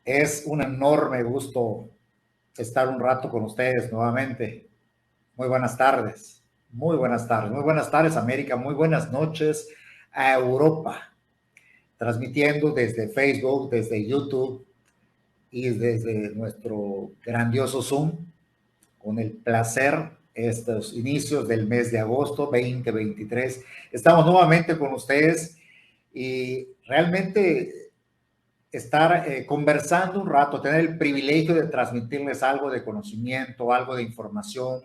Es un enorme gusto estar un rato con ustedes nuevamente. Muy buenas tardes. Muy buenas tardes. Muy buenas tardes, América. Muy buenas noches a Europa. Transmitiendo desde Facebook, desde YouTube y desde nuestro grandioso Zoom, con el placer, estos inicios del mes de agosto 2023. Estamos nuevamente con ustedes y realmente estar conversando un rato, tener el privilegio de transmitirles algo de conocimiento, algo de información,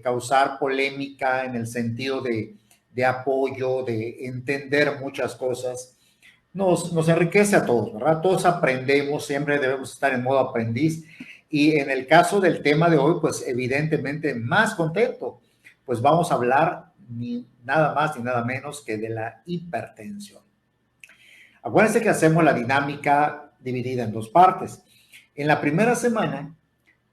causar polémica en el sentido de apoyo, de entender muchas cosas, nos enriquece a todos, ¿verdad? Todos aprendemos, siempre debemos estar en modo aprendiz. Y en el caso del tema de hoy, pues evidentemente más contento, pues vamos a hablar ni nada más ni nada menos que de la hipertensión. Acuérdense que hacemos la dinámica dividida en dos partes. En la primera semana,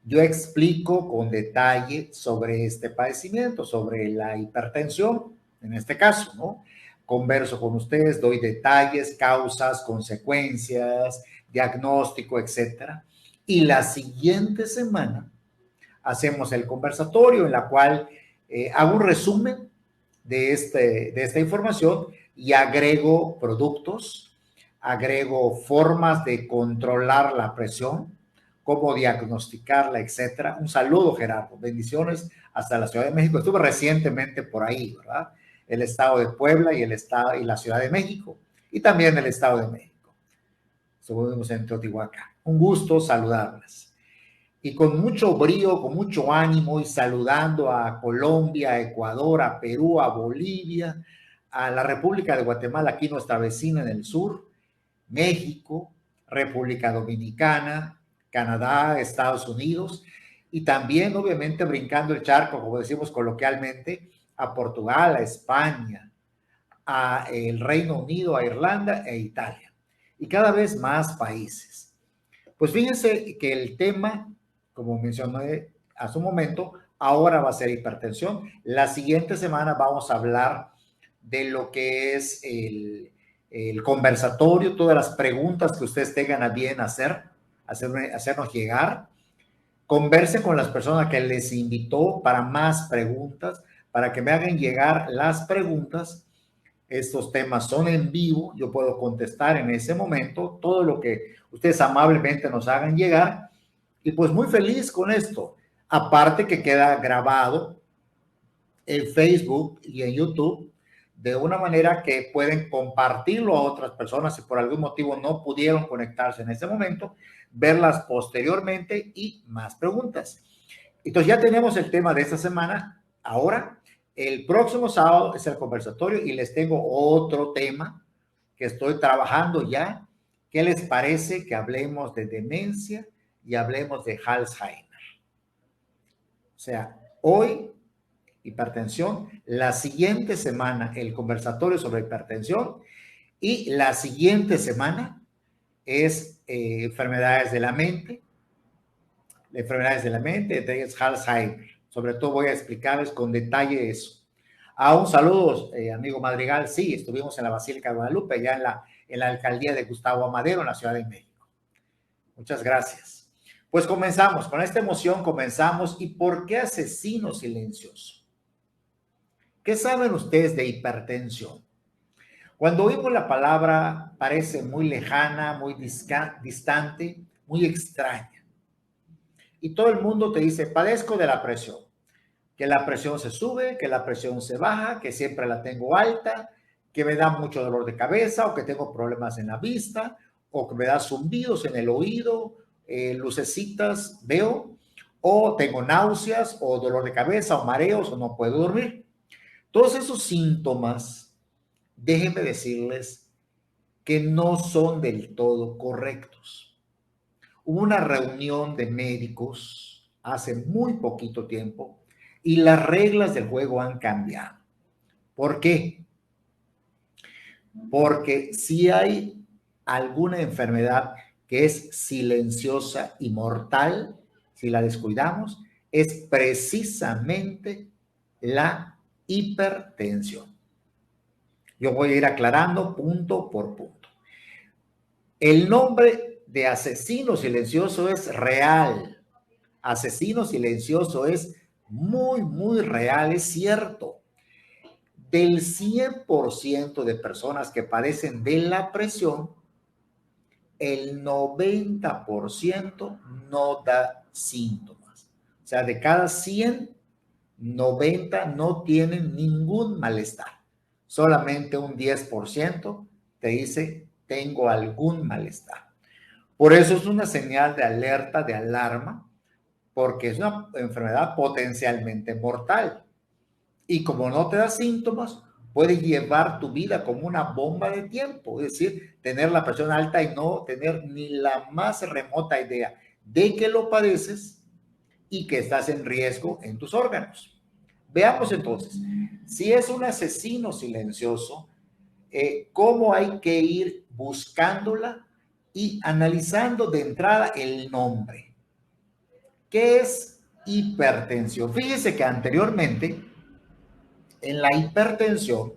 yo explico con detalle sobre este padecimiento, sobre la hipertensión, en este caso, ¿no? Converso con ustedes, doy detalles, causas, consecuencias, diagnóstico, etcétera. Y la siguiente semana hacemos el conversatorio en la cual hago un resumen de esta información y agrego productos, agrego formas de controlar la presión, cómo diagnosticarla, etcétera. Un saludo, Gerardo. Bendiciones hasta la Ciudad de México. Estuve recientemente por ahí, ¿verdad? El estado de Puebla y la Ciudad de México. Y también el estado de México. Estuvimos en Teotihuacán. Un gusto saludarlas. Y con mucho brío, con mucho ánimo y saludando a Colombia, a Ecuador, a Perú, a Bolivia, a la República de Guatemala, aquí nuestra vecina en el sur, México, República Dominicana, Canadá, Estados Unidos y también obviamente brincando el charco, como decimos coloquialmente, a Portugal, a España, a el Reino Unido, a Irlanda e Italia y cada vez más países. Pues fíjense que el tema, como mencioné hace un momento, ahora va a ser hipertensión. La siguiente semana vamos a hablar de lo que es el conversatorio, todas las preguntas que ustedes tengan a bien hacernos llegar. Converse con las personas que les invitó para más preguntas, para que me hagan llegar las preguntas. Estos temas son en vivo, yo puedo contestar en ese momento todo lo que ustedes amablemente nos hagan llegar y pues muy feliz con esto. Aparte que queda grabado en Facebook y en YouTube de una manera que pueden compartirlo a otras personas si por algún motivo no pudieron conectarse en ese momento, verlas posteriormente y más preguntas. Entonces ya tenemos el tema de esta semana. Ahora, el próximo sábado es el conversatorio y les tengo otro tema que estoy trabajando ya. ¿Qué les parece que hablemos de demencia y hablemos de Alzheimer? O sea, hoy hipertensión, la siguiente semana el conversatorio sobre hipertensión y la siguiente semana es enfermedades de la mente, entre ellas Alzheimer. Sobre todo voy a explicarles con detalle eso. Un saludo, amigo Madrigal. Sí, estuvimos en la Basílica de Guadalupe, ya en la alcaldía de Gustavo Amadero, en la Ciudad de México. Muchas gracias. Pues comenzamos, con esta emoción comenzamos. ¿Y por qué asesino silencioso? ¿Qué saben ustedes de hipertensión? Cuando oímos la palabra parece muy lejana, muy distante, muy extraña. Y todo el mundo te dice, padezco de la presión. Que la presión se sube, que la presión se baja, que siempre la tengo alta, que me da mucho dolor de cabeza o que tengo problemas en la vista o que me da zumbidos en el oído, lucecitas veo o tengo náuseas o dolor de cabeza o mareos o no puedo dormir. Todos esos síntomas, déjenme decirles que no son del todo correctos. Hubo una reunión de médicos hace muy poquito tiempo y las reglas del juego han cambiado. ¿Por qué? Porque si hay alguna enfermedad que es silenciosa y mortal, si la descuidamos, es precisamente la hipertensión. Yo voy a ir aclarando punto por punto. El nombre de asesino silencioso es real. Asesino silencioso es muy, muy real, es cierto. Del 100% de personas que padecen de la presión, el 90% no da síntomas. O sea, de cada 100, 90 no tienen ningún malestar. Solamente un 10% te dice, tengo algún malestar. Por eso es una señal de alerta, de alarma, porque es una enfermedad potencialmente mortal. Y como no te da síntomas, puedes llevar tu vida como una bomba de tiempo, es decir, tener la presión alta y no tener ni la más remota idea de que lo padeces y que estás en riesgo en tus órganos. Veamos entonces, si es un asesino silencioso, cómo hay que ir buscándola y analizando de entrada el nombre. ¿Qué es hipertensión? Fíjese que anteriormente en la hipertensión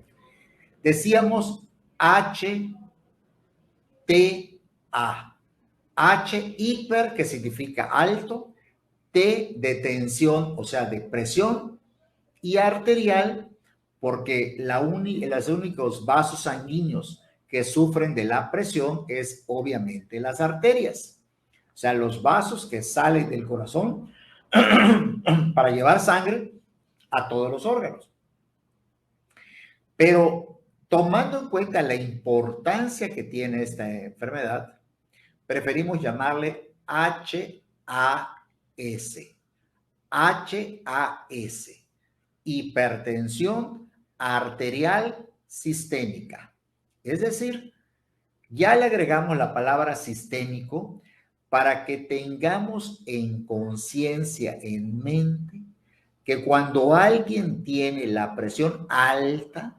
decíamos HTA. H hiper, que significa alto, T de tensión, o sea, de presión, y arterial, porque los únicos vasos sanguíneos que sufren de la presión es obviamente las arterias. O sea, los vasos que salen del corazón para llevar sangre a todos los órganos. Pero tomando en cuenta la importancia que tiene esta enfermedad, preferimos llamarle HAS. HAS, hipertensión arterial sistémica. Es decir, ya le agregamos la palabra sistémico para que tengamos en conciencia, en mente, que cuando alguien tiene la presión alta,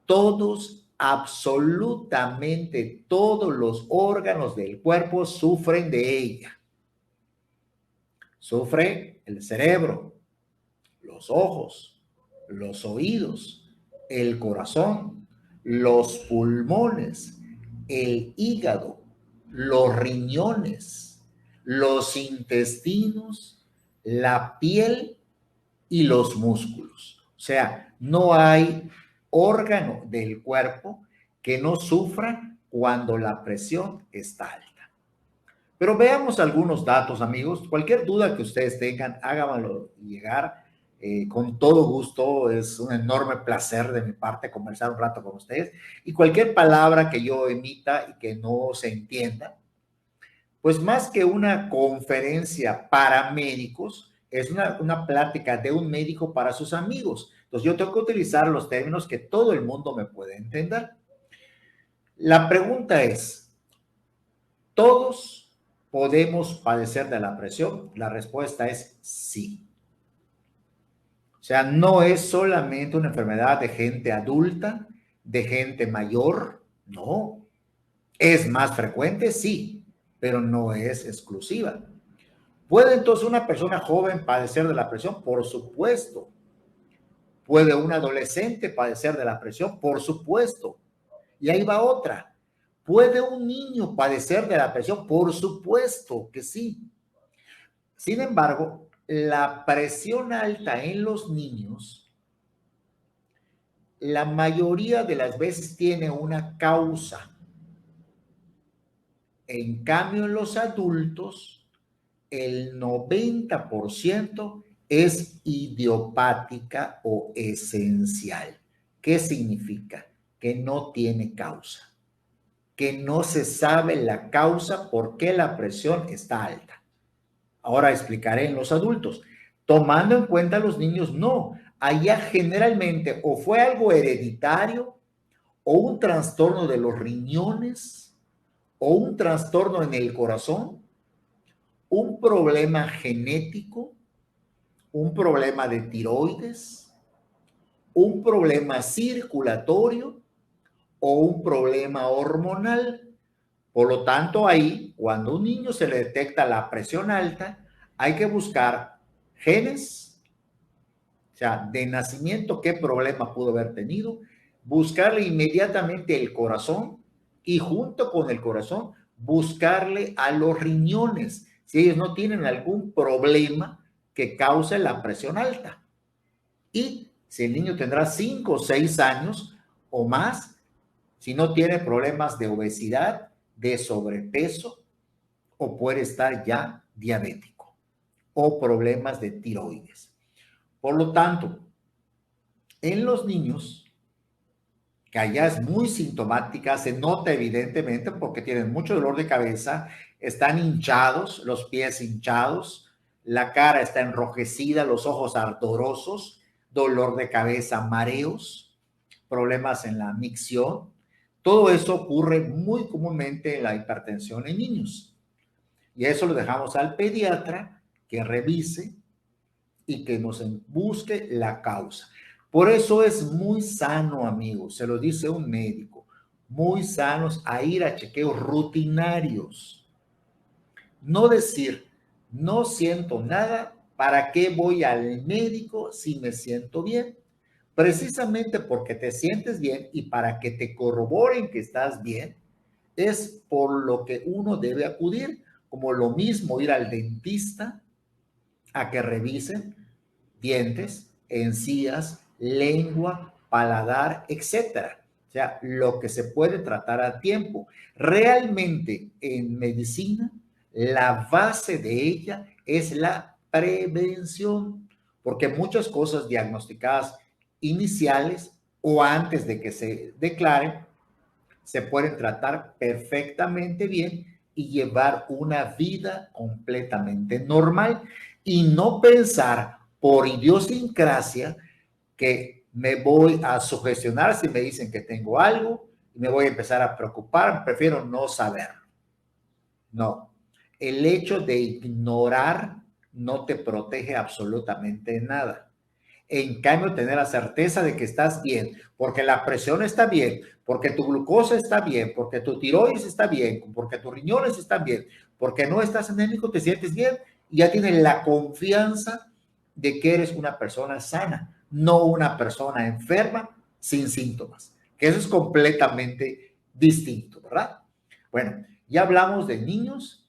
todos, absolutamente todos los órganos del cuerpo sufren de ella. Sufre el cerebro, los ojos, los oídos, el corazón, los pulmones, el hígado, los riñones, los intestinos, la piel y los músculos. O sea, no hay órgano del cuerpo que no sufra cuando la presión está alta. Pero veamos algunos datos, amigos. Cualquier duda que ustedes tengan, háganmelo llegar. Con todo gusto, es un enorme placer de mi parte conversar un rato con ustedes. Y cualquier palabra que yo emita y que no se entienda, pues más que una conferencia para médicos, es una plática de un médico para sus amigos. Entonces yo tengo que utilizar los términos que todo el mundo me puede entender. La pregunta es, ¿todos podemos padecer de la presión? La respuesta es sí. O sea, no es solamente una enfermedad de gente adulta, de gente mayor, no. ¿Es más frecuente? Sí, pero no es exclusiva. ¿Puede entonces una persona joven padecer de la presión? Por supuesto. ¿Puede un adolescente padecer de la presión? Por supuesto. Y ahí va otra. ¿Puede un niño padecer de la presión? Por supuesto que sí. Sin embargo, la presión alta en los niños, la mayoría de las veces tiene una causa. En cambio, en los adultos, el 90% es idiopática o esencial. ¿Qué significa? Que no tiene causa, que no se sabe la causa por qué la presión está alta. Ahora explicaré en los adultos. Tomando en cuenta los niños, no. Allá generalmente o fue algo hereditario o un trastorno de los riñones o un trastorno en el corazón, un problema genético, un problema de tiroides, un problema circulatorio o un problema hormonal. Por lo tanto, ahí, cuando a un niño se le detecta la presión alta, hay que buscar genes, o sea, de nacimiento, qué problema pudo haber tenido, buscarle inmediatamente el corazón y junto con el corazón, buscarle a los riñones si ellos no tienen algún problema que cause la presión alta. Y si el niño tendrá 5 o 6 años o más, si no tiene problemas de obesidad, de sobrepeso, o puede estar ya diabético o problemas de tiroides. Por lo tanto, en los niños, que allá es muy sintomática, se nota evidentemente porque tienen mucho dolor de cabeza, están hinchados, los pies hinchados, la cara está enrojecida, los ojos ardorosos, dolor de cabeza, mareos, problemas en la micción. Todo eso ocurre muy comúnmente en la hipertensión en niños. Y eso lo dejamos al pediatra que revise y que nos busque la causa. Por eso es muy sano, amigos, se lo dice un médico, muy sanos a ir a chequeos rutinarios. No decir, no siento nada, ¿para qué voy al médico si me siento bien? Precisamente porque te sientes bien y para que te corroboren que estás bien, es por lo que uno debe acudir, como lo mismo ir al dentista a que revisen dientes, encías, lengua, paladar, etcétera. O sea, lo que se puede tratar a tiempo. Realmente en medicina, la base de ella es la prevención, porque muchas cosas diagnosticadas iniciales o antes de que se declaren se pueden tratar perfectamente bien y llevar una vida completamente normal y no pensar por idiosincrasia que me voy a sugestionar si me dicen que tengo algo y me voy a empezar a preocupar, prefiero no saberlo. No, el hecho de ignorar no te protege absolutamente nada. En cambio, tener la certeza de que estás bien, porque la presión está bien, porque tu glucosa está bien, porque tu tiroides está bien, porque tus riñones están bien, porque no estás anémico, te sientes bien y ya tienes la confianza de que eres una persona sana, no una persona enferma sin síntomas, que eso es completamente distinto, ¿verdad? Bueno, ya hablamos de niños,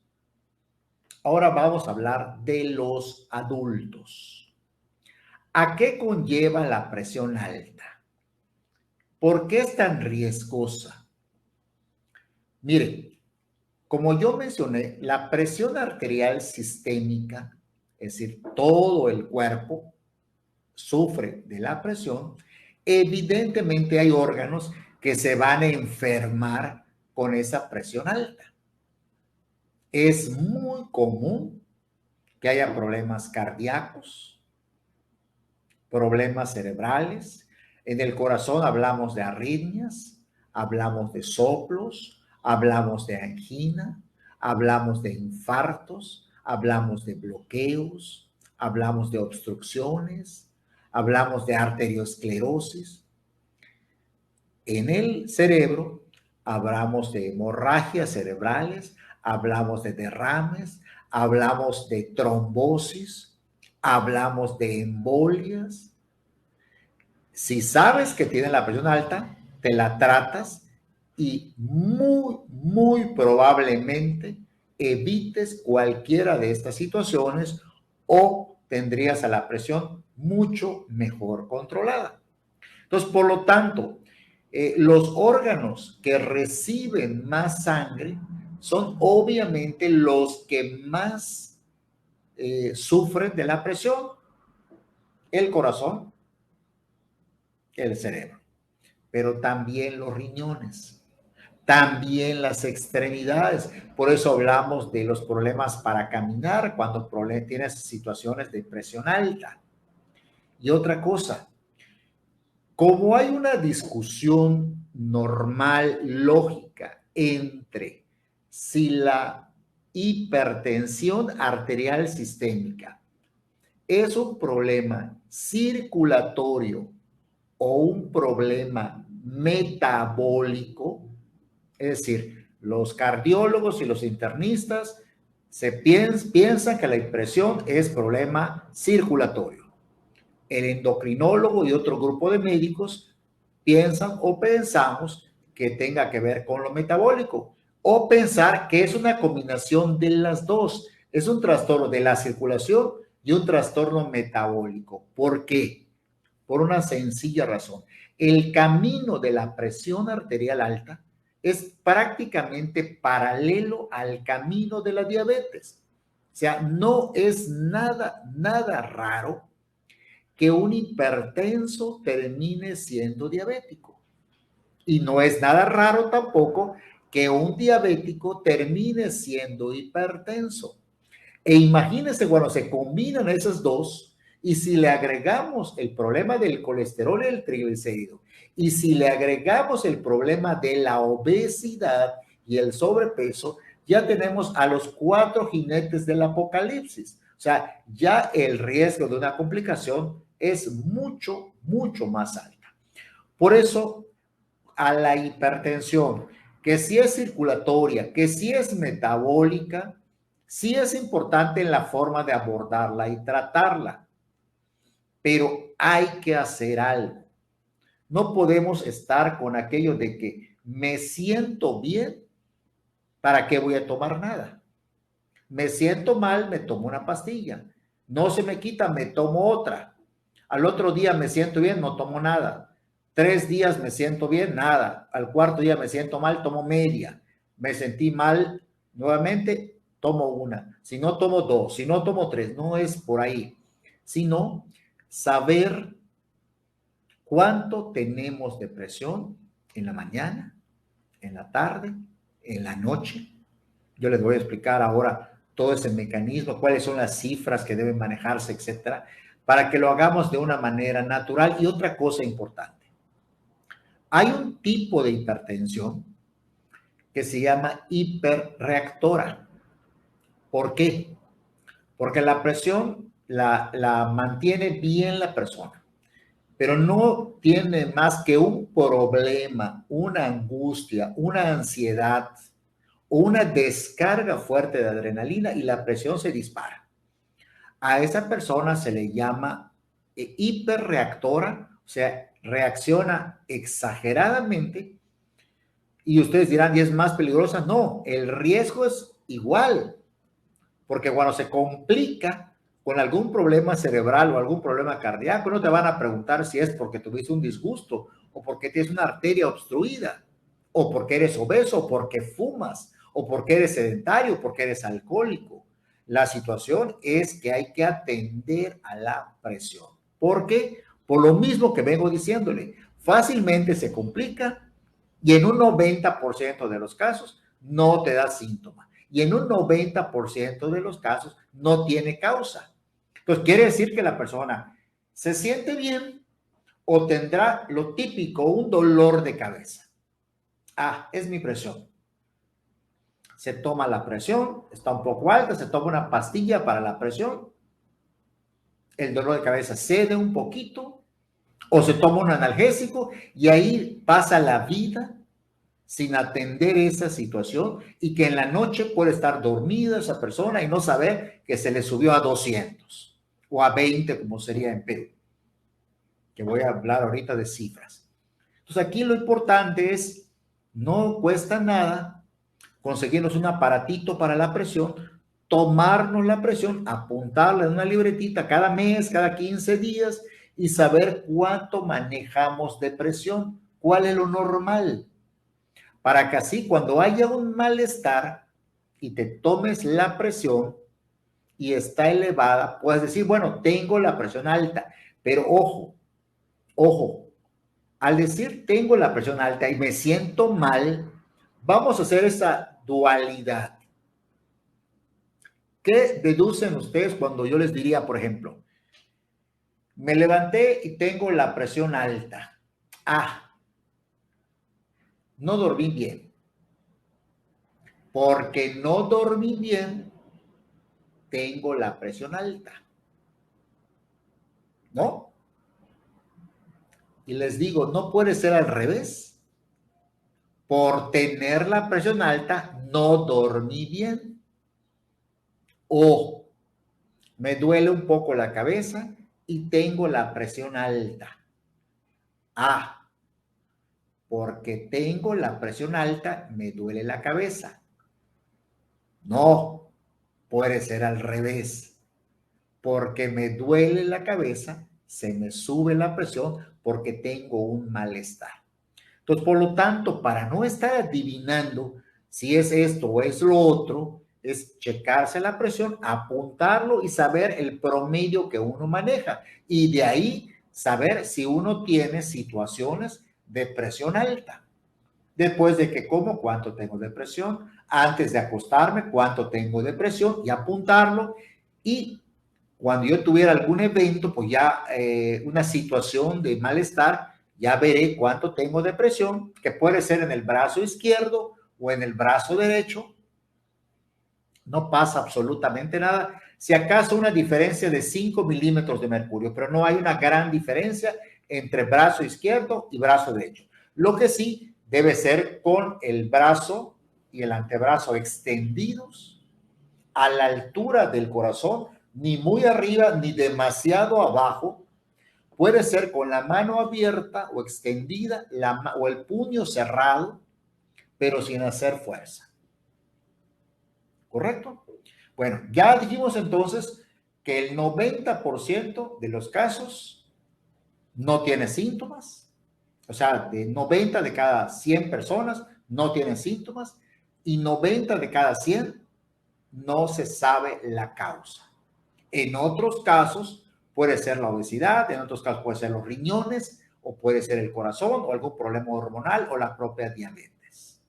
ahora vamos a hablar de los adultos. ¿A qué conlleva la presión alta? ¿Por qué es tan riesgosa? Miren, como yo mencioné, la presión arterial sistémica, es decir, todo el cuerpo sufre de la presión, evidentemente hay órganos que se van a enfermar con esa presión alta. Es muy común que haya problemas cardíacos, problemas cerebrales. En el corazón hablamos de arritmias, hablamos de soplos, hablamos de angina, hablamos de infartos, hablamos de bloqueos, hablamos de obstrucciones, hablamos de arteriosclerosis. En el cerebro hablamos de hemorragias cerebrales, hablamos de derrames, hablamos de trombosis, hablamos de embolias. Si sabes que tienes la presión alta, te la tratas y muy probablemente evites cualquiera de estas situaciones o tendrías a la presión mucho mejor controlada. Entonces, por lo tanto, los órganos que reciben más sangre son obviamente los que más sufren de la presión: el corazón, el cerebro, pero también los riñones, también las extremidades. Por eso hablamos de los problemas para caminar cuando tienes situaciones de presión alta. Y otra cosa, como hay una discusión normal, lógica, entre si la hipertensión arterial sistémica es un problema circulatorio o un problema metabólico, es decir, los cardiólogos y los internistas piensan que la hipertensión es problema circulatorio. El endocrinólogo y otro grupo de médicos piensan o pensamos que tenga que ver con lo metabólico, o pensar que es una combinación de las dos. Es un trastorno de la circulación y un trastorno metabólico. ¿Por qué? Por una sencilla razón. El camino de la presión arterial alta es prácticamente paralelo al camino de la diabetes. O sea, no es nada raro que un hipertenso termine siendo diabético. Y no es nada raro tampoco que un diabético termine siendo hipertenso. E imagínense cuando se combinan esas dos y si le agregamos el problema del colesterol y el triglicérido y si le agregamos el problema de la obesidad y el sobrepeso, ya tenemos a los 4 jinetes del apocalipsis. O sea, ya el riesgo de una complicación es mucho más alta. Por eso, a la hipertensión, que si es circulatoria, que si es metabólica, sí es importante en la forma de abordarla y tratarla, pero hay que hacer algo. No podemos estar con aquello de que me siento bien, ¿para qué voy a tomar nada? Me siento mal, me tomo una pastilla. No se me quita, me tomo otra. Al otro día me siento bien, no tomo nada. 3 días me siento bien, nada. Al cuarto día me siento mal, tomo media. Me sentí mal nuevamente, tomo una. Si no, tomo dos. Si no, tomo tres. No es por ahí. Sino saber cuánto tenemos de presión en la mañana, en la tarde, en la noche. Yo les voy a explicar ahora todo ese mecanismo, cuáles son las cifras que deben manejarse, etcétera, para que lo hagamos de una manera natural. Y otra cosa importante, hay un tipo de hipertensión que se llama hiperreactora. ¿Por qué? Porque la presión la mantiene bien la persona, pero no tiene más que un problema, una angustia, una ansiedad o una descarga fuerte de adrenalina y la presión se dispara. A esa persona se le llama hiperreactora, o sea, reacciona exageradamente y ustedes dirán, ¿y es más peligrosa? No, el riesgo es igual, porque cuando se complica con algún problema cerebral o algún problema cardíaco, no te van a preguntar si es porque tuviste un disgusto o porque tienes una arteria obstruida o porque eres obeso o porque fumas o porque eres sedentario o porque eres alcohólico. La situación es que hay que atender a la presión. ¿Por qué? Por lo mismo que vengo diciéndole, fácilmente se complica y en un 90% de los casos no te da síntoma. Y en un 90% de los casos no tiene causa. Entonces, quiere decir que la persona se siente bien o tendrá lo típico, un dolor de cabeza. Ah, es mi presión. Se toma la presión, está un poco alta, se toma una pastilla para la presión, el dolor de cabeza cede un poquito, o se toma un analgésico y ahí pasa la vida sin atender esa situación y que en la noche puede estar dormida esa persona y no saber que se le subió a 200 o a 20 como sería en Perú, que voy a hablar ahorita de cifras. Entonces aquí lo importante es, no cuesta nada conseguirnos un aparatito para la presión, tomarnos la presión, apuntarla en una libretita cada mes, cada 15 días y saber cuánto manejamos de presión, cuál es lo normal, para que así cuando haya un malestar y te tomes la presión y está elevada, puedes decir, bueno, tengo la presión alta, pero ojo, al decir tengo la presión alta y me siento mal, vamos a hacer esa dualidad. ¿Qué deducen ustedes cuando yo les diría, por ejemplo, me levanté y tengo la presión alta? Ah, no dormí bien. Porque no dormí bien, tengo la presión alta. ¿No? Y les digo, no puede ser al revés. Por tener la presión alta, no dormí bien. O me duele un poco la cabeza y tengo la presión alta. Ah, porque tengo la presión alta, me duele la cabeza. No, puede ser al revés. Porque me duele la cabeza, se me sube la presión porque tengo un malestar. Entonces, por lo tanto, para no estar adivinando si es esto o es lo otro, es checarse la presión, apuntarlo y saber el promedio que uno maneja. Y de ahí saber si uno tiene situaciones de presión alta. Después de que como, cuánto tengo de presión. Antes de acostarme, cuánto tengo de presión y apuntarlo. Y cuando yo tuviera algún evento, pues ya una situación de malestar, ya veré cuánto tengo de presión, que puede ser en el brazo izquierdo o en el brazo derecho. No pasa absolutamente nada. Si acaso una diferencia de 5 milímetros de mercurio, pero no hay una gran diferencia entre brazo izquierdo y brazo derecho. Lo que sí debe ser con el brazo y el antebrazo extendidos a la altura del corazón, ni muy arriba ni demasiado abajo. Puede ser con la mano abierta o extendida o el puño cerrado, pero sin hacer fuerza. ¿Correcto? Bueno, ya dijimos entonces que el 90% de los casos no tiene síntomas. O sea, de 90 de cada 100 personas no tienen síntomas y 90 de cada 100 no se sabe la causa. En otros casos puede ser la obesidad, en otros casos puede ser los riñones, o puede ser el corazón, o algún problema hormonal, o la propia diabetes.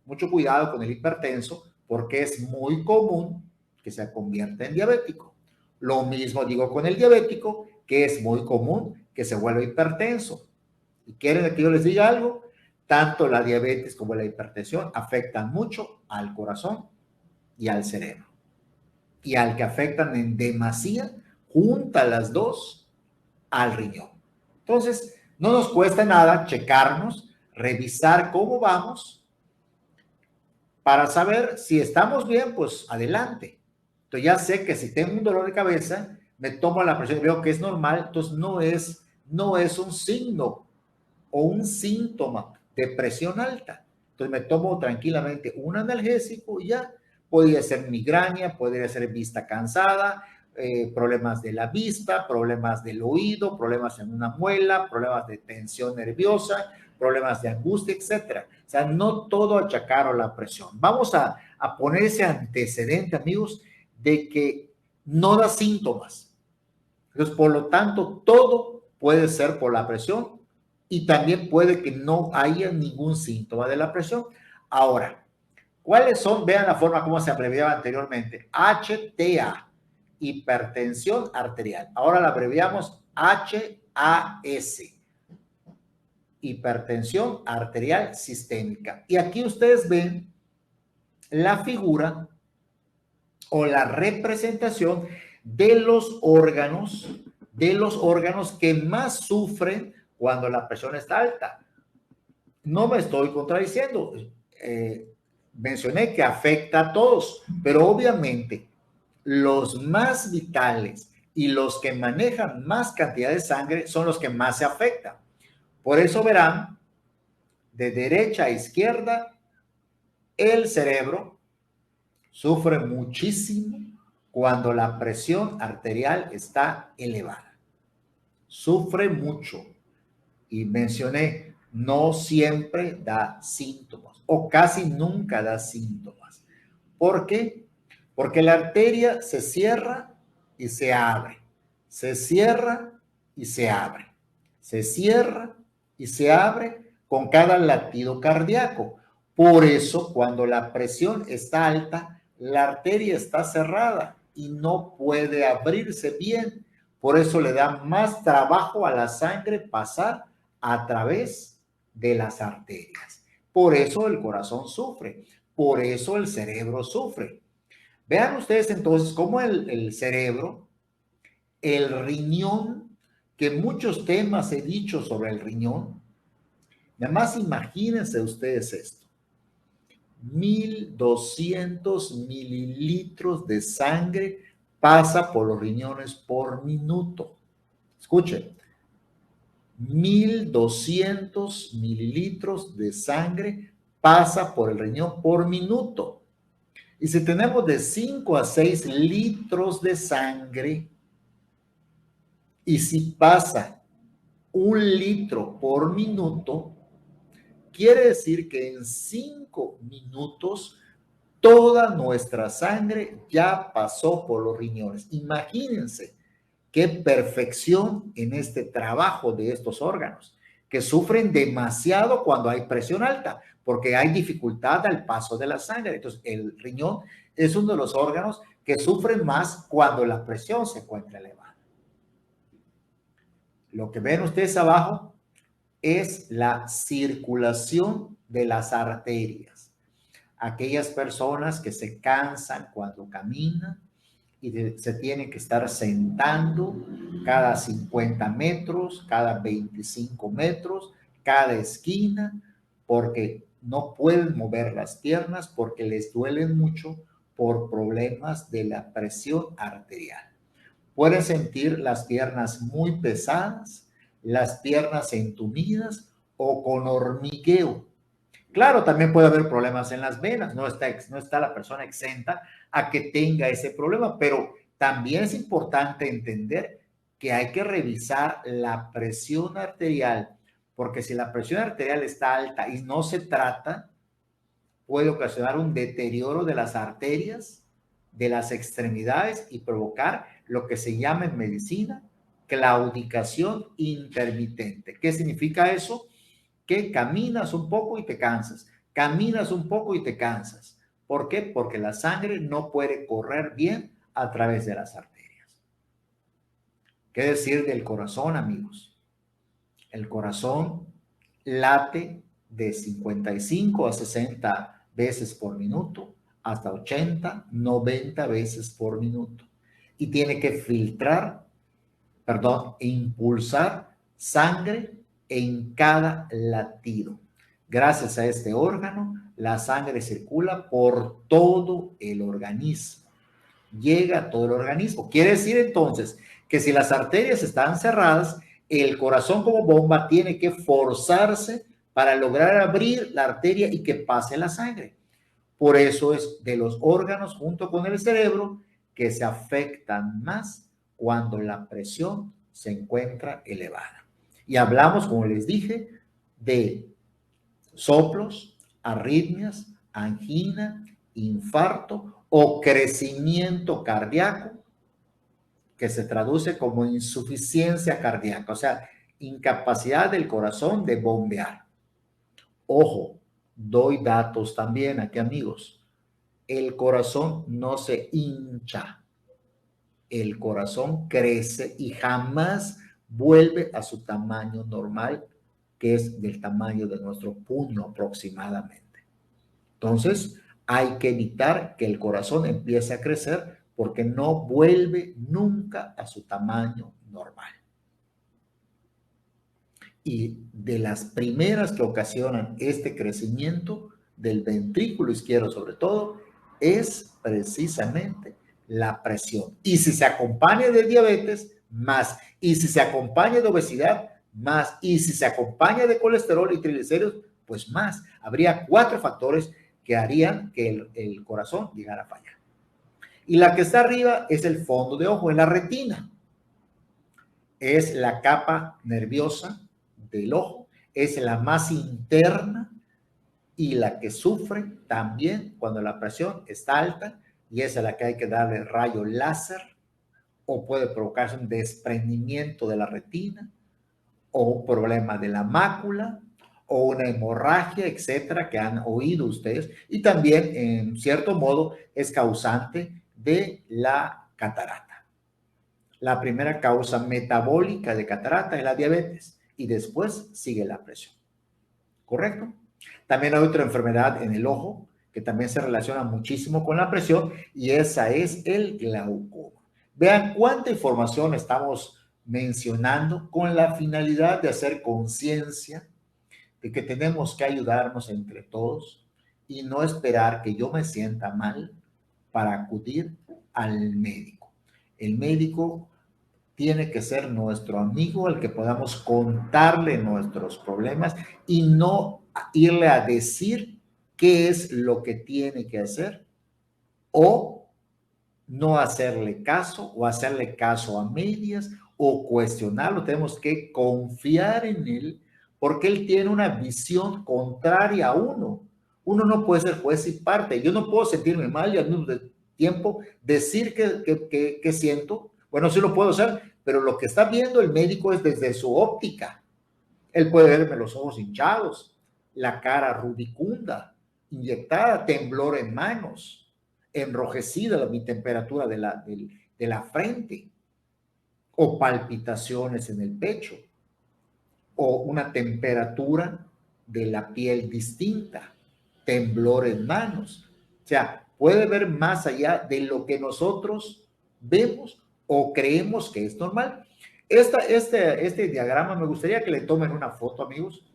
Mucho cuidado con el hipertenso, porque es muy común que se convierta en diabético. Lo mismo digo con el diabético, que es muy común que se vuelva hipertenso. ¿Y quieren que yo les diga algo? Tanto la diabetes como la hipertensión afectan mucho al corazón y al cerebro. Y al que afectan en demasía, junta las dos al riñón. Entonces, no nos cuesta nada checarnos, revisar cómo vamos para saber si estamos bien, pues adelante. Entonces ya sé que si tengo un dolor de cabeza, me tomo la presión y veo que es normal, entonces no es un signo o un síntoma de presión alta. Entonces me tomo tranquilamente un analgésico y ya. Podría ser migraña, podría ser vista cansada, problemas de la vista, problemas del oído, problemas en una muela, problemas de tensión nerviosa, problemas de angustia, etcétera. O sea, no todo achacar a la presión. Vamos a poner ese antecedente, amigos, de que no da síntomas. Entonces, por lo tanto, todo puede ser por la presión y también puede que no haya ningún síntoma de la presión. Ahora, ¿cuáles son? Vean la forma como se abreviaba anteriormente. HTA, hipertensión arterial. Ahora la abreviamos HAS, hipertensión arterial sistémica. Y aquí ustedes ven la figura o la representación de los órganos que más sufren cuando la presión está alta. No me estoy contradiciendo. Mencioné que afecta a todos, pero obviamente los más vitales y los que manejan más cantidad de sangre son los que más se afectan. Por eso verán de derecha a izquierda el cerebro sufre muchísimo cuando la presión arterial está elevada. Sufre mucho. Y mencioné, no siempre da síntomas o casi nunca da síntomas. ¿Por qué? Porque la arteria se cierra y se abre. Se cierra y se abre. Se cierra y se abre con cada latido cardíaco. Por eso, cuando la presión está alta, la arteria está cerrada y no puede abrirse bien. Por eso le da más trabajo a la sangre pasar a través de las arterias. Por eso el corazón sufre. Por eso el cerebro sufre. Vean ustedes entonces cómo el cerebro, el riñón, que muchos temas he dicho sobre el riñón, nada más imagínense ustedes esto. 1,200 mililitros de sangre pasa por los riñones por minuto. Escuchen, 1.200 mililitros de sangre pasa por el riñón por minuto. Y si tenemos de 5 a 6 litros de sangre, y si pasa 1 litro por minuto, quiere decir que en 5 minutos toda nuestra sangre ya pasó por los riñones. Imagínense qué perfección en este trabajo de estos órganos, que sufren demasiado cuando hay presión alta, porque hay dificultad al paso de la sangre. Entonces, el riñón es uno de los órganos que sufren más cuando la presión se encuentra elevada. Lo que ven ustedes abajo es la circulación de las arterias. Aquellas personas que se cansan cuando caminan y se tienen que estar sentando cada 50 metros, cada 25 metros, cada esquina, porque no pueden mover las piernas porque les duelen mucho por problemas de la presión arterial. Pueden sentir las piernas muy pesadas, las piernas entumidas o con hormigueo. Claro, también puede haber problemas en las venas, no está la persona exenta a que tenga ese problema, pero también es importante entender que hay que revisar la presión arterial, porque si la presión arterial está alta y no se trata, puede ocasionar un deterioro de las arterias, de las extremidades y provocar lo que se llama en medicina claudicación intermitente. ¿Qué significa eso? Que caminas un poco y te cansas, caminas un poco y te cansas. ¿Por qué? Porque la sangre no puede correr bien a través de las arterias. ¿Qué decir del corazón, amigos? El corazón late de 55 a 60 veces por minuto hasta 80, 90 veces por minuto. Y tiene que impulsar sangre en cada latido. Gracias a este órgano, la sangre circula por todo el organismo. Llega a todo el organismo. Quiere decir entonces que si las arterias están cerradas, el corazón como bomba tiene que forzarse para lograr abrir la arteria y que pase la sangre. Por eso es de los órganos junto con el cerebro que se afectan más cuando la presión se encuentra elevada. Y hablamos, como les dije, de soplos, arritmias, angina, infarto o crecimiento cardíaco, que se traduce como insuficiencia cardíaca, o sea, incapacidad del corazón de bombear. Ojo, doy datos también aquí, amigos. El corazón no se hincha, el corazón crece y jamás vuelve a su tamaño normal, que es del tamaño de nuestro puño aproximadamente. Entonces, hay que evitar que el corazón empiece a crecer porque no vuelve nunca a su tamaño normal. Y de las primeras que ocasionan este crecimiento del ventrículo izquierdo sobre todo es precisamente la presión. Y si se acompaña de diabetes, más. Y si se acompaña de obesidad, más. Y si se acompaña de colesterol y triglicéridos, pues más. Habría 4 factores que harían que el corazón llegara a fallar. Y la que está arriba es el fondo de ojo, en la retina. Es la capa nerviosa del ojo, es la más interna y la que sufre también cuando la presión está alta, y es a la que hay que darle rayo láser o puede provocarse un desprendimiento de la retina o un problema de la mácula o una hemorragia, etcétera, que han oído ustedes, y también en cierto modo es causante de la catarata. La primera causa metabólica de catarata es la diabetes y después sigue la presión. ¿Correcto? También hay otra enfermedad en el ojo que también se relaciona muchísimo con la presión y esa es el glaucoma. Vean cuánta información estamos mencionando con la finalidad de hacer conciencia de que tenemos que ayudarnos entre todos y no esperar que yo me sienta mal para acudir al médico. El médico tiene que ser nuestro amigo al que podamos contarle nuestros problemas y no irle a decir qué es lo que tiene que hacer o no hacerle caso o hacerle caso a medias o cuestionarlo. Tenemos que confiar en él porque él tiene una visión contraria a uno. Uno no puede ser juez y parte. Yo no puedo sentirme mal y al mismo tiempo decir que siento. Bueno, sí lo puedo hacer, pero lo que está viendo el médico es desde su óptica. Él puede verme los ojos hinchados, la cara rubicunda, inyectada, temblor en manos, enrojecida mi temperatura de la frente, o palpitaciones en el pecho, o una temperatura de la piel distinta, temblor en manos. O sea, puede ver más allá de lo que nosotros vemos o creemos que es normal. Este diagrama me gustaría que le tomen una foto, amigos.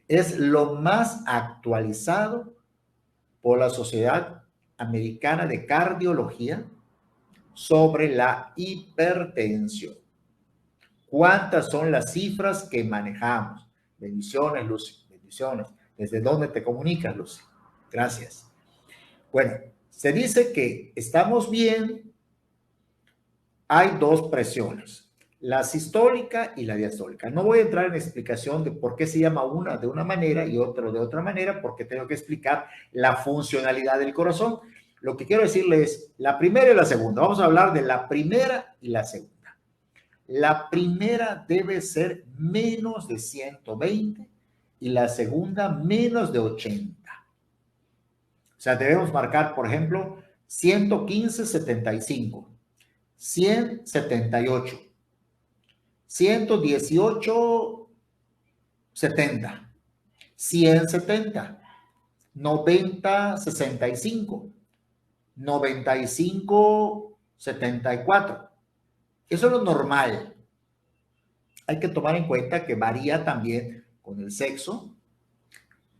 Es lo más actualizado por la Sociedad Americana de Cardiología sobre la hipertensión. ¿Cuántas son las cifras que manejamos? Bendiciones, Lucy, bendiciones. ¿Desde dónde te comunicas, Lucy? Gracias. Bueno, se dice que estamos bien. Hay dos presiones, la sistólica y la diastólica. No voy a entrar en explicación de por qué se llama una de una manera y otra de otra manera, porque tengo que explicar la funcionalidad del corazón. Lo que quiero decirles es la primera y la segunda. Vamos a hablar de la primera y la segunda. La primera debe ser menos de 120 y la segunda menos de 80. O sea, debemos marcar, por ejemplo, 115/75, 100/78, 118/70, 100/70, 90/65, 95/74. Eso es lo normal. Hay que tomar en cuenta que varía también con el sexo,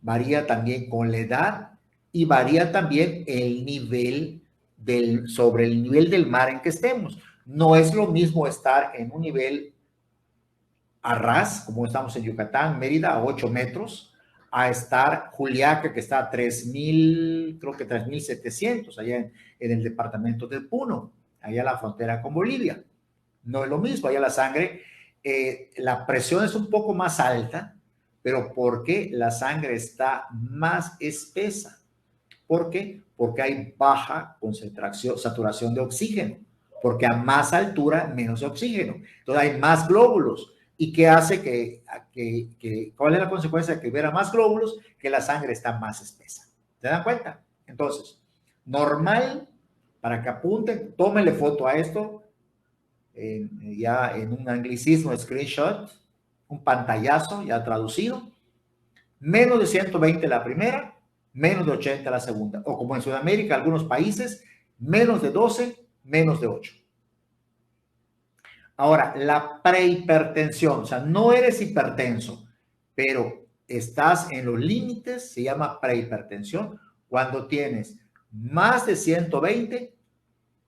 varía también con la edad y varía también el nivel sobre el nivel del mar en que estemos. No es lo mismo estar en un nivel a ras, como estamos en Yucatán, Mérida, a 8 metros, a estar Juliaca, que está a 3,000, creo que 3,700, allá en el departamento del Puno, allá a la frontera con Bolivia. No es lo mismo, allá la sangre, la presión es un poco más alta, pero porque la sangre está más espesa. ¿Por qué? Porque hay baja concentración, saturación de oxígeno, porque a más altura, menos oxígeno. Entonces hay más glóbulos. ¿Y qué hace cuál es la consecuencia de que hubiera más glóbulos? Que la sangre está más espesa. ¿Se dan cuenta? Entonces, normal, para que apunten, tómenle foto a esto, ya en un anglicismo, screenshot, un pantallazo ya traducido, menos de 120 la primera, menos de 80 la segunda, o como en Sudamérica, algunos países, menos de 12, menos de 8. Ahora, la prehipertensión, o sea, no eres hipertenso, pero estás en los límites, se llama prehipertensión, cuando tienes más de 120,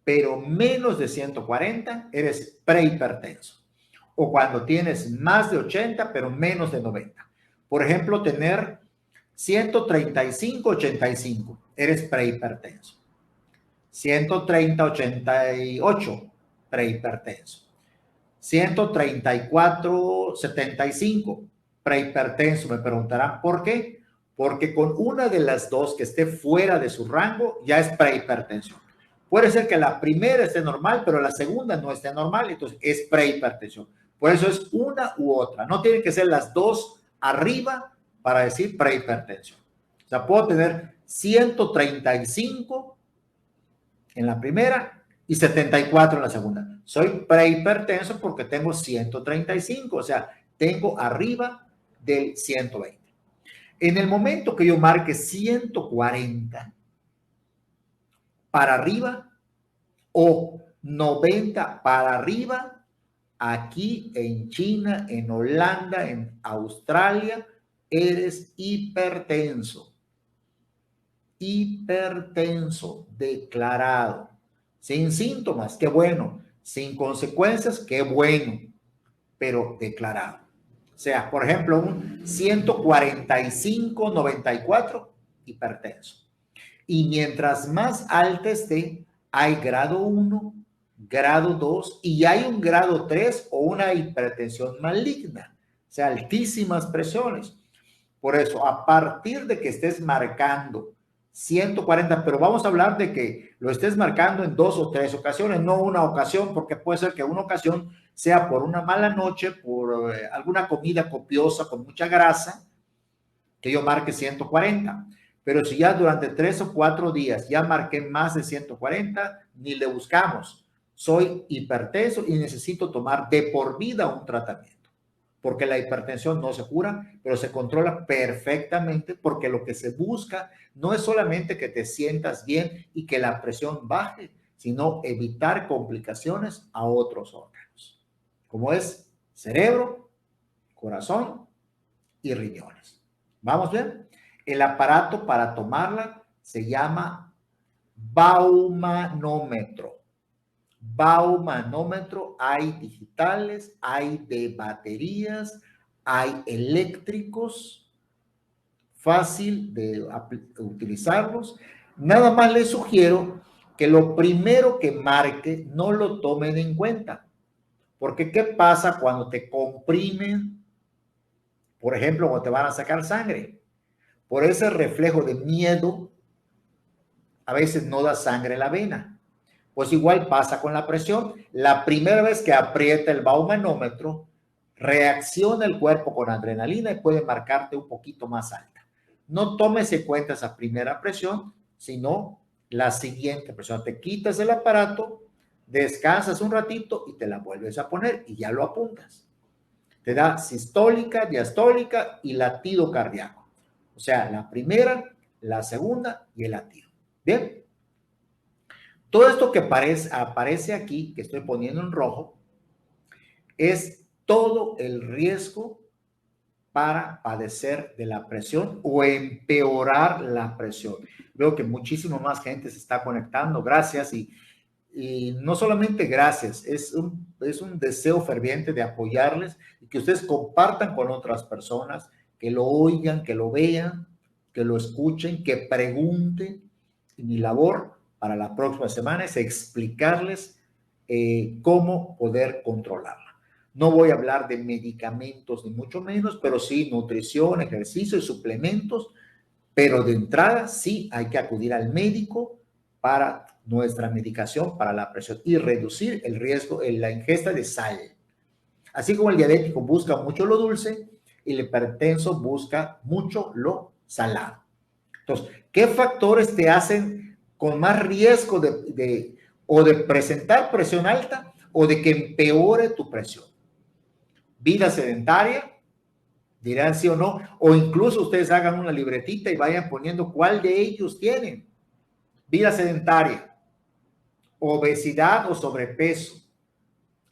pero menos de 140, eres prehipertenso. O cuando tienes más de 80, pero menos de 90. Por ejemplo, tener 135/85, eres prehipertenso. 130/88, prehipertenso. 134/75, prehipertenso. Me preguntarán por qué. Porque con una de las dos que esté fuera de su rango ya es prehipertensión. Puede ser que la primera esté normal, pero la segunda no esté normal, entonces es prehipertensión. Por eso es una u otra. No tienen que ser las dos arriba para decir prehipertensión. O sea, puedo tener 135 en la primera y 74 en la segunda. Soy prehipertenso porque tengo 135, o sea, tengo arriba del 120. En el momento que yo marque 140 para arriba o 90 para arriba, aquí en China, en Holanda, en Australia, eres hipertenso. Hipertenso declarado, sin síntomas, qué bueno. sin consecuencias, qué bueno, pero declarado. O sea, por ejemplo, un 145/94, hipertenso. Y mientras más alta esté, hay grado 1, grado 2 y hay un grado 3 o una hipertensión maligna, o sea, altísimas presiones. Por eso, a partir de que estés marcando 140, pero vamos a hablar de que lo estés marcando en 2 o 3 ocasiones, no una ocasión, porque puede ser que una ocasión sea por una mala noche, por alguna comida copiosa con mucha grasa, que yo marque 140. Pero si ya durante 3 o 4 días ya marqué más de 140, ni le buscamos. Soy hipertenso y necesito tomar de por vida un tratamiento. Porque la hipertensión no se cura, pero se controla perfectamente, porque lo que se busca no es solamente que te sientas bien y que la presión baje, sino evitar complicaciones a otros órganos, como es cerebro, corazón y riñones. ¿Vamos bien? El aparato para tomarla se llama baumanómetro. Baumanómetro, hay digitales, hay de baterías, hay eléctricos, fácil de utilizarlos. Nada más les sugiero que lo primero que marque no lo tomen en cuenta. Porque ¿qué pasa cuando te comprimen? Por ejemplo, cuando te van a sacar sangre. Por ese reflejo de miedo, a veces no da sangre en la vena. Pues igual pasa con la presión. La primera vez que aprieta el baumanómetro, reacciona el cuerpo con adrenalina y puede marcarte un poquito más alta. No tomes en cuenta esa primera presión, sino la siguiente presión. Te quitas el aparato, descansas un ratito y te la vuelves a poner y ya lo apuntas. Te da sistólica, diastólica y latido cardíaco. O sea, la primera, la segunda y el latido. Bien. Todo esto que aparece aquí, que estoy poniendo en rojo, es todo el riesgo para padecer de la presión o empeorar la presión. Veo que muchísimo más gente se está conectando. Gracias. Y no solamente gracias, es un deseo ferviente de apoyarles y que ustedes compartan con otras personas, que lo oigan, que lo vean, que lo escuchen, que pregunten. Y mi labor para la próxima semana es explicarles cómo poder controlarla. No voy a hablar de medicamentos ni mucho menos, pero sí nutrición, ejercicio y suplementos, pero de entrada sí hay que acudir al médico para nuestra medicación para la presión y reducir el riesgo en la ingesta de sal. Así como el diabético busca mucho lo dulce, el hipertenso busca mucho lo salado. Entonces, ¿qué factores te hacen con más riesgo o de presentar presión alta o de que empeore tu presión? Vida sedentaria, dirán sí o no, o incluso ustedes hagan una libretita y vayan poniendo cuál de ellos tienen. Vida sedentaria, obesidad o sobrepeso.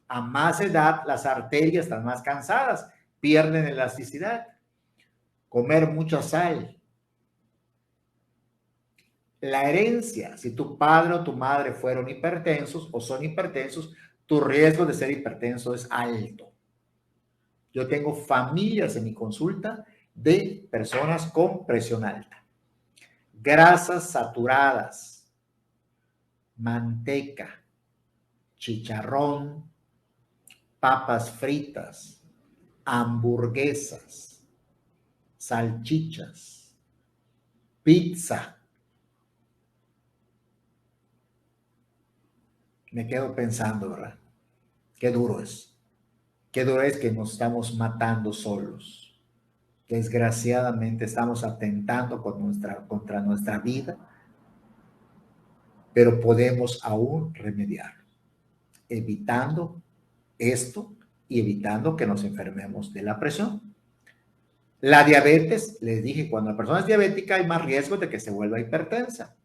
A más edad, las arterias están más cansadas, pierden elasticidad. Comer mucha sal. La herencia, si tu padre o tu madre fueron hipertensos o son hipertensos, tu riesgo de ser hipertenso es alto. Yo tengo familias en mi consulta de personas con presión alta. Grasas saturadas, manteca, chicharrón, papas fritas, hamburguesas, salchichas, pizza. Me quedo pensando, ¿verdad? Qué duro es. Qué duro es que nos estamos matando solos. Desgraciadamente estamos atentando contra nuestra vida, pero podemos aún remediarlo, evitando esto y evitando que nos enfermemos de la presión. La diabetes, les dije, cuando la persona es diabética hay más riesgo de que se vuelva hipertensa.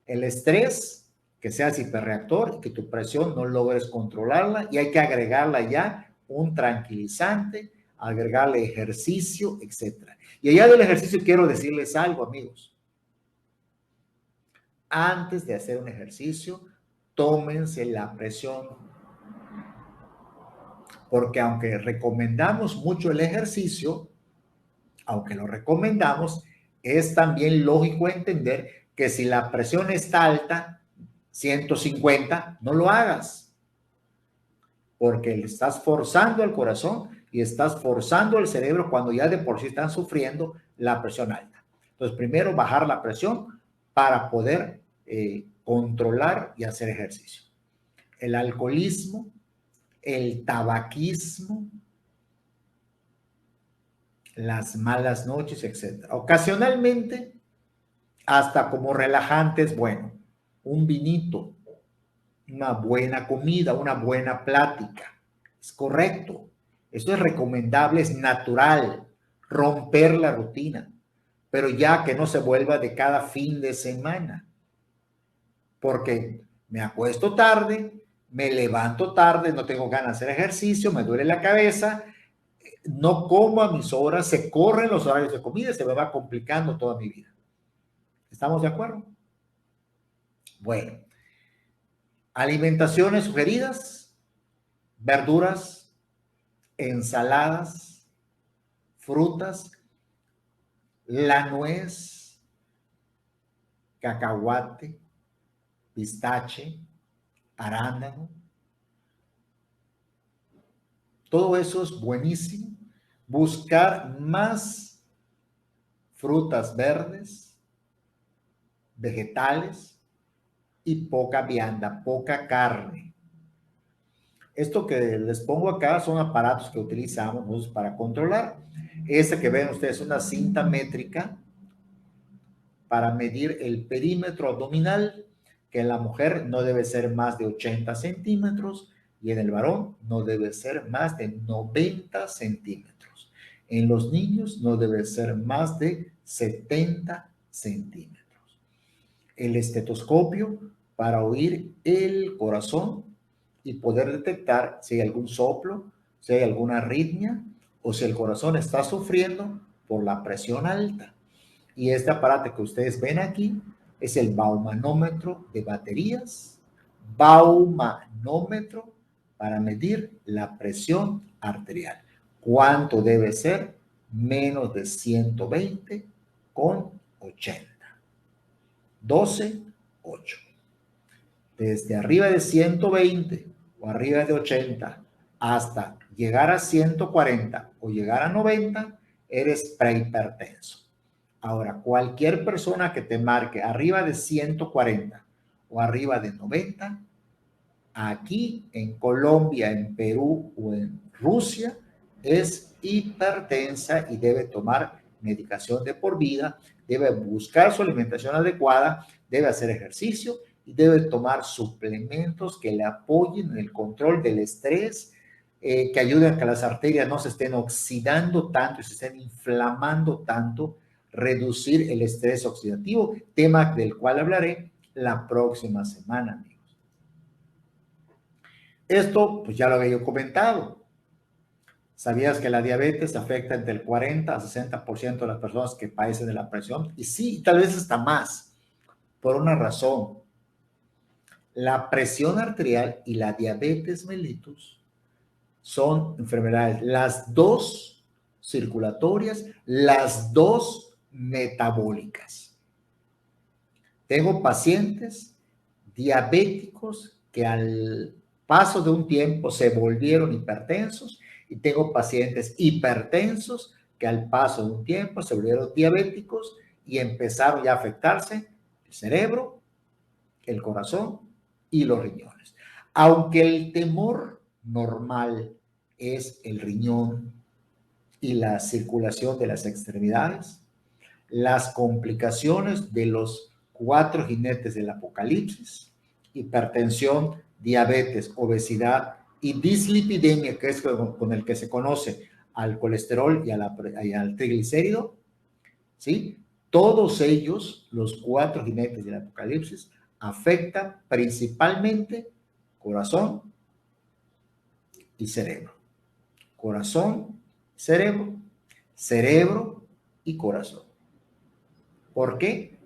El estrés, que seas hiperreactor y que tu presión no logres controlarla, y hay que agregarla ya un tranquilizante, agregarle ejercicio, etc. Y allá del ejercicio quiero decirles algo, amigos. Antes de hacer un ejercicio, tómense la presión porque aunque recomendamos mucho el ejercicio, aunque lo recomendamos, es también lógico entender que si la presión está alta, 150, no lo hagas, porque le estás forzando al corazón y estás forzando el cerebro cuando ya de por sí están sufriendo la presión alta. Entonces, primero bajar la presión para poder controlar y hacer ejercicio. El alcoholismo, el tabaquismo, las malas noches, etcétera. Ocasionalmente, hasta como relajantes, bueno, un vinito, una buena comida, una buena plática. Es correcto. Eso es recomendable, es natural, romper la rutina, pero ya que no se vuelva de cada fin de semana, porque me acuesto tarde, me levanto tarde, no tengo ganas de hacer ejercicio, me duele la cabeza, no como a mis horas, se corren los horarios de comida, se me va complicando toda mi vida. ¿Estamos de acuerdo? Bueno, alimentaciones sugeridas, verduras, ensaladas, frutas, la nuez, cacahuate, pistache, arándano. Todo eso es buenísimo. Buscar más frutas verdes, vegetales y poca vianda, poca carne. Esto que les pongo acá son aparatos que utilizamos nosotros para controlar. Este que ven ustedes es una cinta métrica para medir el perímetro abdominal, que en la mujer no debe ser más de 80 centímetros y en el varón no debe ser más de 90 centímetros. En los niños no debe ser más de 70 centímetros. El estetoscopio para oír el corazón y poder detectar si hay algún soplo, si hay alguna arritmia o si el corazón está sufriendo por la presión alta. Y este aparato que ustedes ven aquí es el baumanómetro de baterías, baumanómetro para medir la presión arterial. ¿Cuánto debe ser? Menos de 120/80. 12/8. Desde arriba de 120 o arriba de 80 hasta llegar a 140 o llegar a 90, eres prehipertenso. Ahora, cualquier persona que te marque arriba de 140 o arriba de 90, aquí en Colombia, en Perú o en Rusia, es hipertensa y debe tomar medicación de por vida, debe buscar su alimentación adecuada, debe hacer ejercicio y debe tomar suplementos que le apoyen en el control del estrés, que ayuden a que las arterias no se estén oxidando tanto y se estén inflamando tanto, reducir el estrés oxidativo, tema del cual hablaré la próxima semana, amigos. Esto, pues ya lo había yo comentado. ¿Sabías que la diabetes afecta entre el 40 a 60% de las personas que padecen de la presión? Y sí, tal vez hasta más, por una razón. La presión arterial y la diabetes mellitus son enfermedades, las dos circulatorias, las dos metabólicas. Tengo pacientes diabéticos que al paso de un tiempo se volvieron hipertensos y tengo pacientes hipertensos que al paso de un tiempo se volvieron diabéticos y empezaron ya a afectarse el cerebro, el corazón y los riñones. Aunque el temor normal es el riñón y la circulación de las extremidades, las complicaciones de los 4 jinetes del apocalipsis: hipertensión, diabetes, obesidad y dislipidemia, que es con el que se conoce al colesterol y al triglicérido, ¿sí? Todos ellos, los 4 jinetes del apocalipsis, afectan principalmente corazón y cerebro. Corazón, cerebro, cerebro y corazón. ¿Por qué?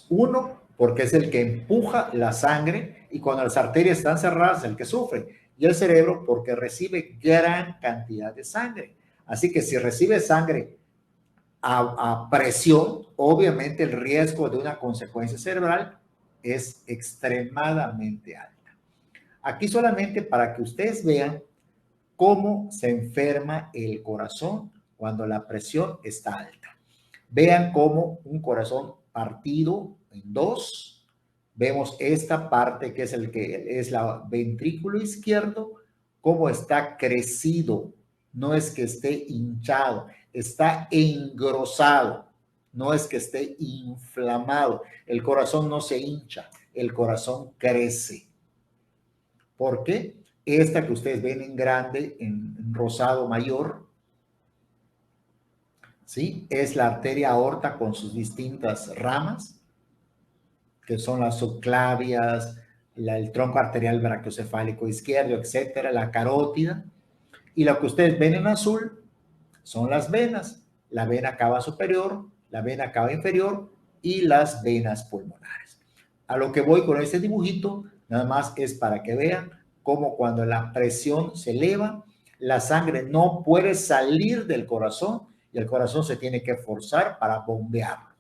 Uno, porque es el que empuja la sangre y cuando las arterias están cerradas es el que sufre. y el cerebro porque recibe gran cantidad de sangre. Así que si recibe sangre a presión, obviamente el riesgo de una consecuencia cerebral es extremadamente alta. Aquí solamente para que ustedes vean cómo se enferma el corazón cuando la presión está alta. Vean cómo un corazón partido en dos, vemos esta parte que es el que es la ventrículo izquierdo, cómo está crecido, no es que esté hinchado, está engrosado, no es que esté inflamado. El corazón no se hincha, el corazón crece. ¿Por qué? Esta que ustedes ven en grande, en rosado mayor, ¿sí? Es la arteria aorta con sus distintas ramas, que son las subclavias, el tronco arterial brachiocefálico izquierdo, etcétera, la carótida. Y lo que ustedes ven en azul son las venas, la vena cava superior, la vena cava inferior y las venas pulmonares. A lo que voy con este dibujito, nada más es para que vean cómo cuando la presión se eleva, la sangre no puede salir del corazón y el corazón se tiene que forzar para bombearlo,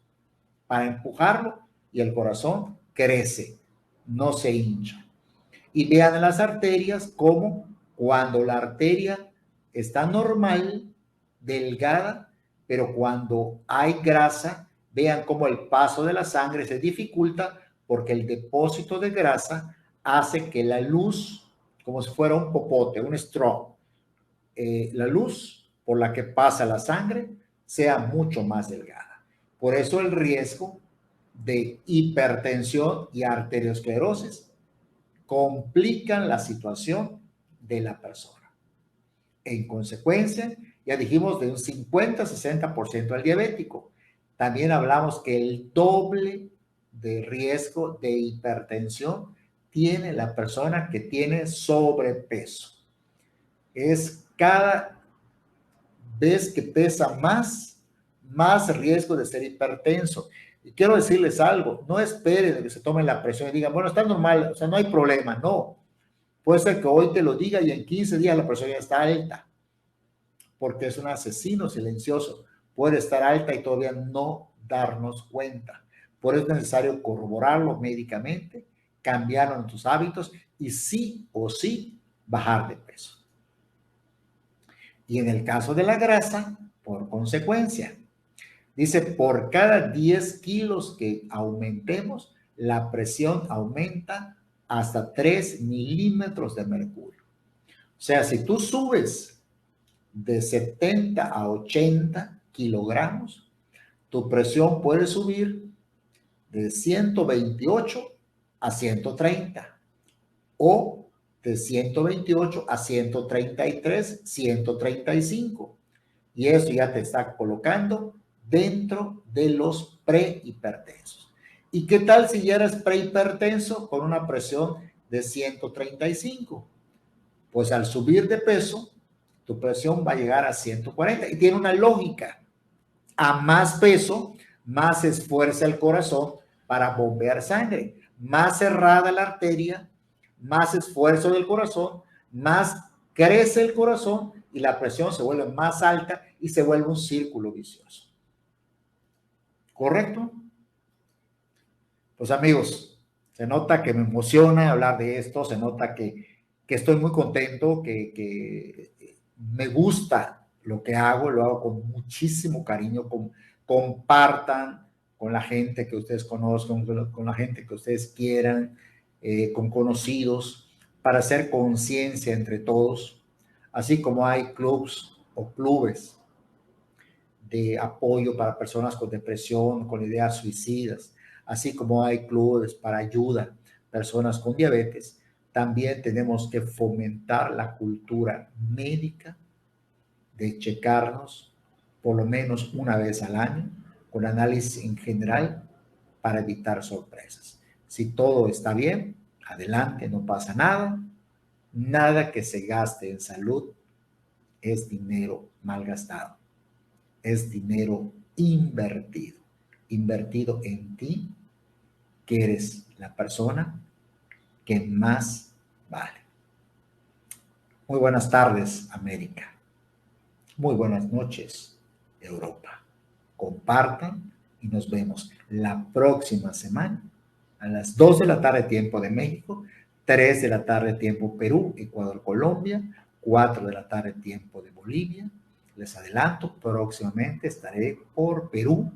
para empujarlo y el corazón crece, no se hincha. Y vean en las arterias cómo cuando la arteria está normal, delgada, pero cuando hay grasa, vean cómo el paso de la sangre se dificulta porque el depósito de grasa hace que la luz, como si fuera un popote, un straw, la luz por la que pasa la sangre sea mucho más delgada. Por eso el riesgo de hipertensión y arteriosclerosis complican la situación de la persona. En consecuencia, ya dijimos de un 50-60% al diabético. También hablamos que el doble de riesgo de hipertensión tiene la persona que tiene sobrepeso. Es cada vez que pesa más riesgo de ser hipertenso. Y quiero decirles algo, no esperen que se tomen la presión y digan, bueno, está normal, o sea, no hay problema, no. Puede ser que hoy te lo diga y en 15 días la presión ya está alta, porque es un asesino silencioso. Puede estar alta y todavía no darnos cuenta. Por eso es necesario corroborarlo médicamente, cambiar tus hábitos y sí o sí bajar de peso. Y en el caso de la grasa, por consecuencia, dice, por cada 10 kilos que aumentemos, la presión aumenta hasta 3 milímetros de mercurio. O sea, si tú subes de 70 a 80 kilogramos, tu presión puede subir de 128 a 130 o de 128 a 133, 135. Y eso ya te está colocando dentro de los prehipertensos. ¿Y qué tal si ya eres prehipertenso con una presión de 135? Pues al subir de peso, tu presión va a llegar a 140 y tiene una lógica. A más peso, más se esfuerza el corazón para bombear sangre. Más cerrada la arteria, más esfuerzo del corazón, más crece el corazón y la presión se vuelve más alta y se vuelve un círculo vicioso. ¿Correcto? Pues amigos, se nota que me emociona hablar de esto, se nota que estoy muy contento, que me gusta lo que hago, lo hago con muchísimo cariño, compartan con la gente que ustedes conozcan, con la gente que ustedes quieran, con conocidos, para hacer conciencia entre todos, así como hay clubs o clubes de apoyo para personas con depresión, con ideas suicidas, así como hay clubes para ayuda a personas con diabetes. También tenemos que fomentar la cultura médica de checarnos por lo menos una vez al año con análisis en general para evitar sorpresas. Si todo está bien, adelante, no pasa nada. Nada que se gaste en salud es dinero mal gastado. Es dinero invertido, invertido en ti, que eres la persona que más vale. Muy buenas tardes, América. Muy buenas noches, Europa. Compartan y nos vemos la próxima semana a las 2 de la tarde tiempo de México, 3 de la tarde tiempo Perú, Ecuador, Colombia, 4 de la tarde tiempo de Bolivia. Les adelanto, próximamente estaré por Perú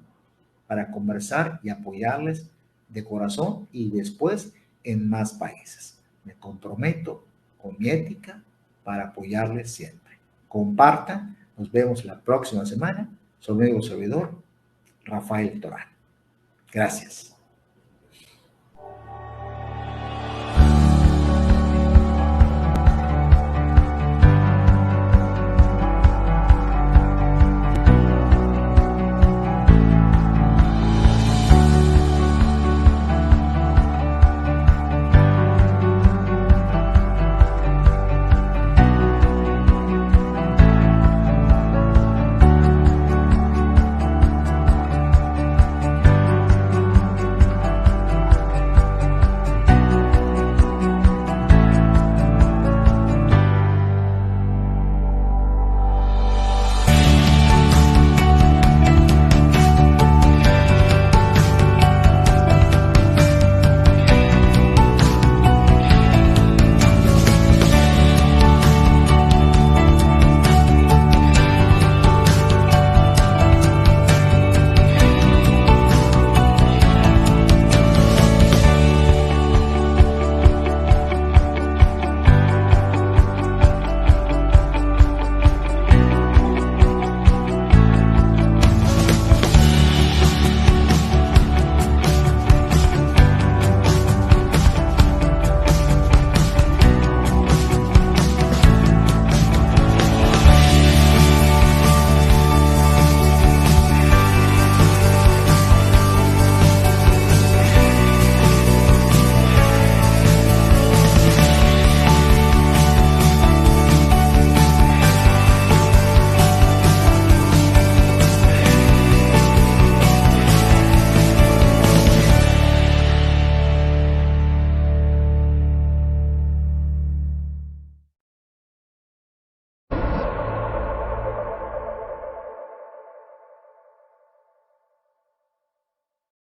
para conversar y apoyarles de corazón y después en más países. Me comprometo con mi ética para apoyarles siempre. Compartan, nos vemos la próxima semana. Soy amigo servidor, Rafael Torán. Gracias.